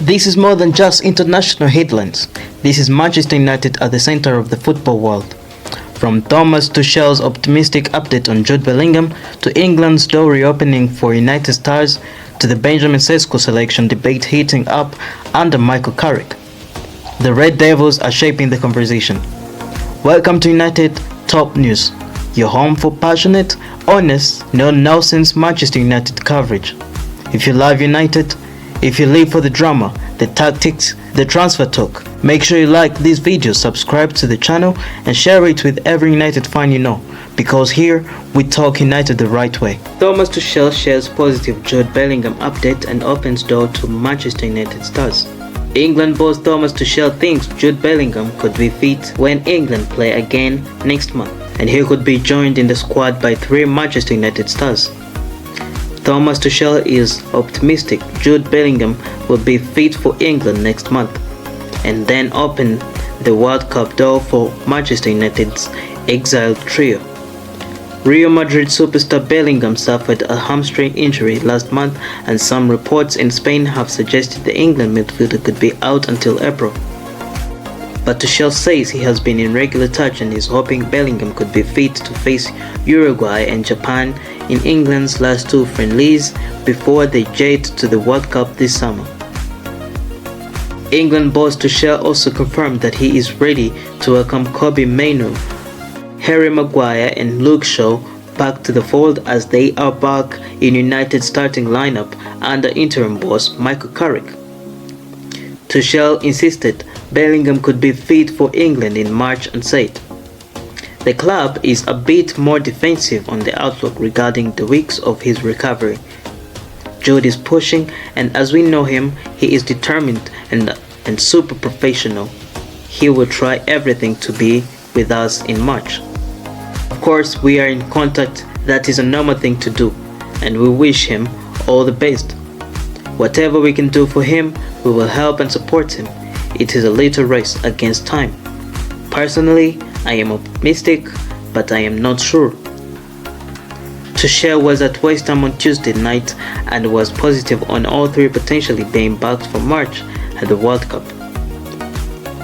This is more than just international headlines. This is Manchester United at the center of the football world. From Thomas Tuchel's optimistic update on Jude Bellingham to England's door reopening for United stars to the Benjamin Sesko selection debate heating up under Michael Carrick, the Red Devils are shaping the conversation. Welcome to United Top News, your home for passionate, honest, no-nonsense Manchester United coverage. If you love United, if you live for the drama, the tactics, the transfer talk, make sure you like this video, subscribe to the channel and share it with every United fan you know, because here we talk United the right way. Thomas Tuchel shares positive Jude Bellingham update and opens door to Manchester United stars. England boss Thomas Tuchel thinks Jude Bellingham could be fit when England play again next month, and he could be joined in the squad by 3 Manchester United stars. Thomas Tuchel is optimistic Jude Bellingham will be fit for England next month, and then open the World Cup door for Manchester United's exiled trio. Real Madrid superstar Bellingham suffered a hamstring injury last month, and some reports in Spain have suggested the England midfielder could be out until April. But Tuchel says he has been in regular touch and is hoping Bellingham could be fit to face Uruguay and Japan in England's last 2 friendlies before they jet to the World Cup this summer. England boss Tuchel also confirmed that he is ready to welcome Kobbie Mainoo, Harry Maguire and Luke Shaw back to the fold as they are back in United's starting lineup under interim boss Michael Carrick. Tuchel insisted Bellingham could be fit for England in March and said, "The club is a bit more defensive on the outlook regarding the weeks of his recovery. Jude is pushing, and as we know him, he is determined and super professional. He will try everything to be with us in March. Of course, we are in contact. That is a normal thing to do, and we wish him all the best. Whatever we can do for him, we will help and support him. It is a little race against time. Personally, I am optimistic, but I am not sure." Tuchel was at West Ham on Tuesday night and was positive on all 3 potentially being backed for March at the World Cup.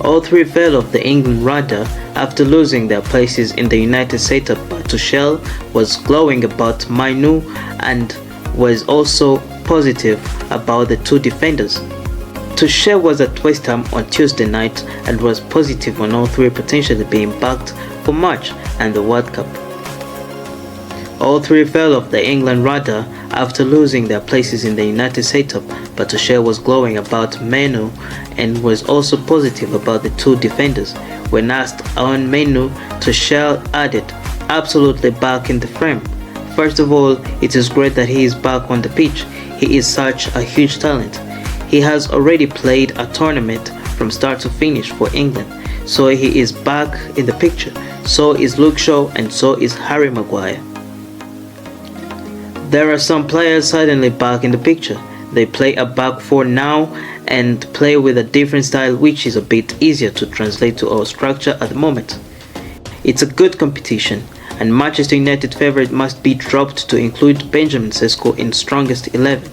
All 3 fell off the England radar after losing their places in the United setup, but Tuchel was glowing about Mainoo and was also positive about the 2 defenders. Tuchel was at West Ham on Tuesday night and was positive on all 3 potentially being backed for March and the World Cup. All 3 fell off the England radar after losing their places in the United setup, but Tuchel was glowing about Mainoo and was also positive about the 2 defenders. When asked on Mainoo, Tuchel added, "Absolutely back in the frame. First of all, it is great that he is back on the pitch. He is such a huge talent. He has already played a tournament from start to finish for England, so he is back in the picture. So is Luke Shaw and so is Harry Maguire. There are some players suddenly back in the picture. They play a back 4 now and play with a different style, which is a bit easier to translate to our structure at the moment. It's a good competition, and Manchester United favorite must be dropped to include Benjamin Sesko in strongest 11.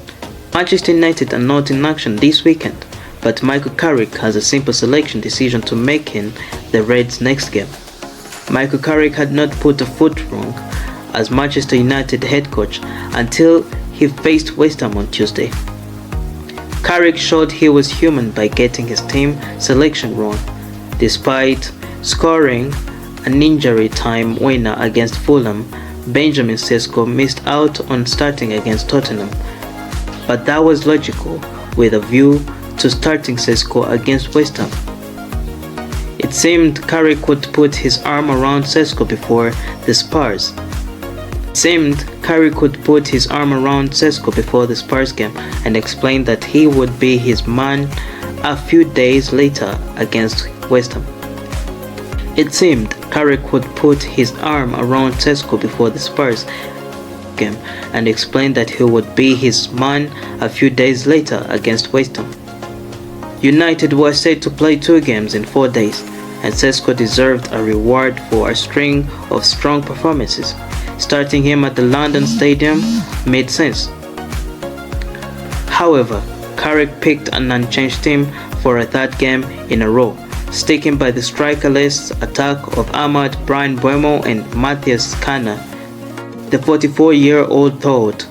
Manchester United are not in action this weekend, but Michael Carrick has a simple selection decision to make in the Reds' next game. Michael Carrick had not put a foot wrong as Manchester United head coach until he faced West Ham on Tuesday. Carrick showed he was human by getting his team selection wrong. Despite scoring an injury time winner against Fulham, Benjamin Sesko missed out on starting against Tottenham, but that was logical with a view to starting Sesko against West Ham. It seemed Carrick would put his arm around Sesko before the Spurs. Game and explained that he would be his man a few days later against West Ham. It seemed Carrick would put his arm around Sesko before the Spurs game and explained that he would be his man a few days later against West Ham. United were set to play 2 games in 4 days, and Sesko deserved a reward for a string of strong performances. Starting him at the London Stadium made sense. However, Carrick picked an unchanged team for a third game in a row, sticking by the strikerless attack of Ahmad, Bryan Mbeumo and Matthias Cunha. The 44-year-old thought,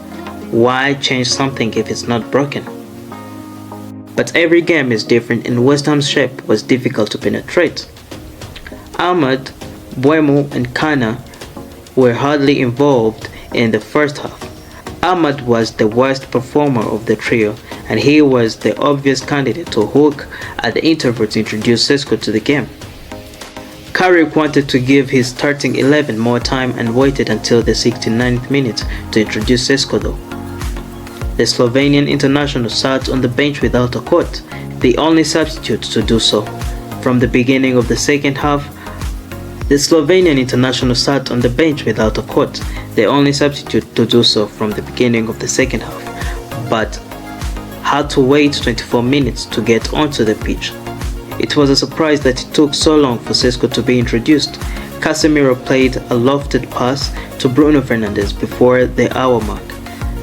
why change something if it's not broken? But every game is different and West Ham's shape was difficult to penetrate. Ahmad, Mbeumo and Cunha were hardly involved in the first half. Ahmad was the worst performer of the trio and he was the obvious candidate to hook at the interval to introduce Sesko to the game. Carrick wanted to give his starting 11 more time and waited until the 69th minute to introduce Sesko though. The Slovenian international sat on the bench without a quote, the only substitute to do so. From the beginning of the second half, the Slovenian international sat on the bench without a quote, the only substitute to do so from the beginning of the second half, but had to wait 24 minutes to get onto the pitch. It was a surprise that it took so long for Sesko to be introduced. Casemiro played a lofted pass to Bruno Fernandes before the hour mark,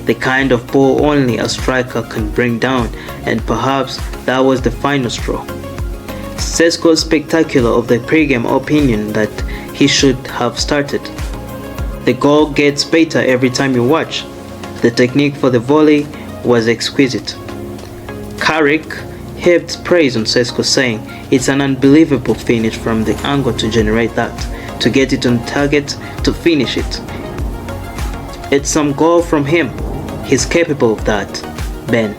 the kind of ball only a striker can bring down, and perhaps that was the final straw. Sesko's spectacular of the pre-game opinion that he should have started. The goal gets better every time you watch. The technique for the volley was exquisite. Carrick heaped praise on Sesko, saying it's an unbelievable finish from the angle to generate that, to get it on target, to finish it. It's some goal from him. He's capable of that, Ben.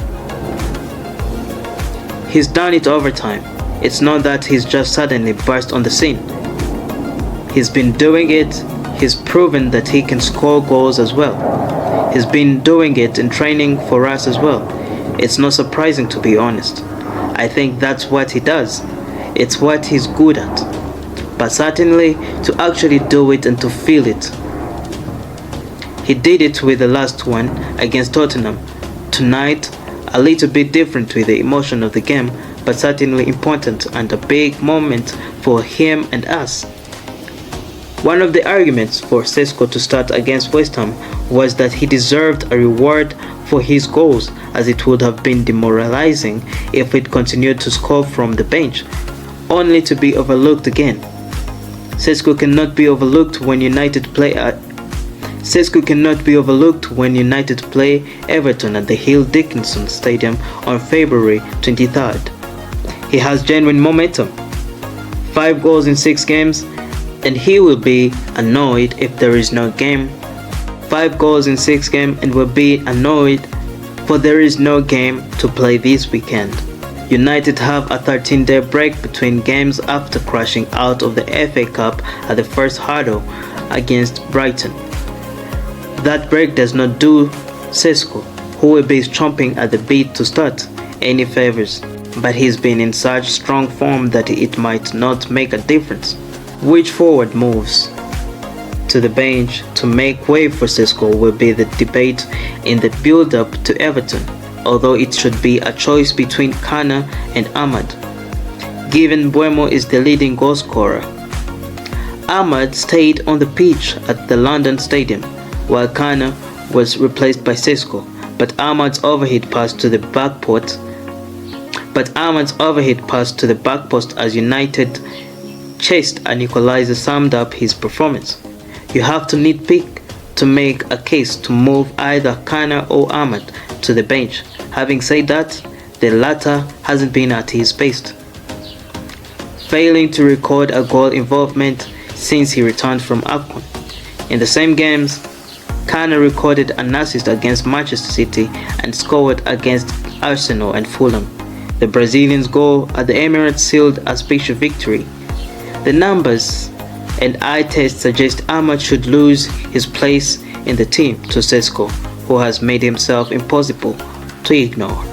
He's done it over time. It's not that he's just suddenly burst on the scene. He's been doing it. He's proven that he can score goals as well. He's been doing it in training for us as well. It's not surprising, to be honest. I think that's what he does. It's what he's good at. But certainly to actually do it and to feel it. He did it with the last one against Tottenham. Tonight, a little bit different with the emotion of the game, but certainly important and a big moment for him and us. One of the arguments for Sesko to start against West Ham was that he deserved a reward for his goals, as it would have been demoralizing if it continued to score from the bench, only to be overlooked again. Sesko cannot be overlooked when United play Everton at the Hill Dickinson Stadium on February 23rd. He has genuine momentum. 5 goals in 6 games, and he will be annoyed if there is no game. 5 goals in 6 games and will be annoyed for there is no game to play this weekend. United have a 13-day break between games after crashing out of the FA Cup at the first hurdle against Brighton. That break does not do Sesko, who will be chomping at the bit to start, any favors, but he's been in such strong form that it might not make a difference. Which forward moves to the bench to make way for Sesko will be the debate in the build-up to Everton, although it should be a choice between Cunha and Ahmad, given Mbeumo is the leading goal scorer. Ahmad stayed on the pitch at the London Stadium, while Cunha was replaced by Sesko, but Ahmad's overhead pass to the back post as United chased an equalizer summed up his performance. You have to nitpick to make a case to move either Cunha or Ahmad to the bench. Having said that, the latter hasn't been at his best, failing to record a goal involvement since he returned from AFCON. In the same games, Cunha recorded an assist against Manchester City and scored against Arsenal and Fulham. The Brazilian's goal at the Emirates sealed a special victory. The numbers and eye test suggest Ahmad should lose his place in the team to Sesko, who has made himself impossible to ignore.